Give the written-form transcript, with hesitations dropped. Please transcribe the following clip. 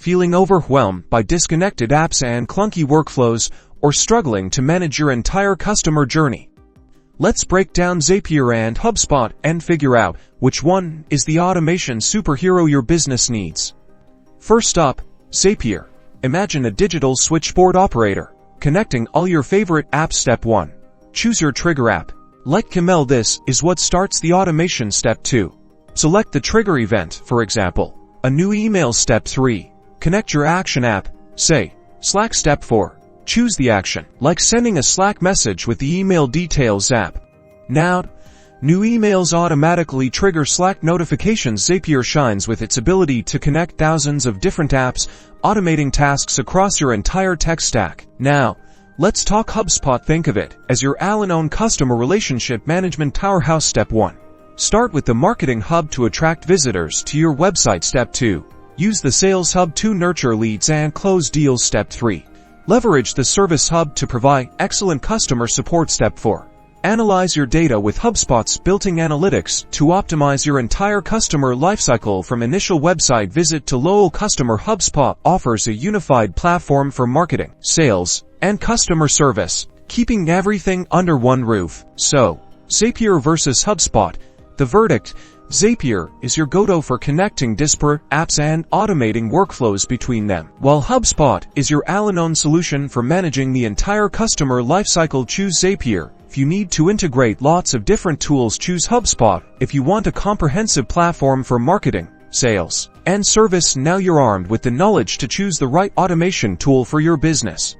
Feeling overwhelmed by disconnected apps and clunky workflows, or struggling to manage your entire customer journey? Let's break down Zapier and HubSpot and figure out which one is the automation superhero your business needs. First up, Zapier. Imagine a digital switchboard operator, connecting all your favorite apps. Step 1. Choose your trigger app. Like Camel, this is what starts the automation. Step 2. Select the trigger event, for example, a new email. Step 3. Connect your action app, say, Slack. Step 4. Choose the action, like sending a Slack message with the email details app. Now, new emails automatically trigger Slack notifications. Zapier shines with its ability to connect thousands of different apps, automating tasks across your entire tech stack. Now, let's talk HubSpot. Think of it as your all-in-one customer relationship management powerhouse. Step 1. Start with the Marketing Hub to attract visitors to your website. Step 2. Use the Sales Hub to nurture leads and close deals. Step 3. Leverage the Service Hub to provide excellent customer support. Step 4. Analyze your data with HubSpot's built-in analytics to optimize your entire customer lifecycle from initial website visit to loyal customer. HubSpot offers a unified platform for marketing, sales, and customer service, keeping everything under one roof. So, Zapier versus HubSpot. The verdict: Zapier is your go-to for connecting disparate apps and automating workflows between them, while HubSpot is your all-in-one solution for managing the entire customer lifecycle. Choose Zapier if you need to integrate lots of different tools. Choose HubSpot if you want a comprehensive platform for marketing, sales, and service. Now you're armed with the knowledge to choose the right automation tool for your business.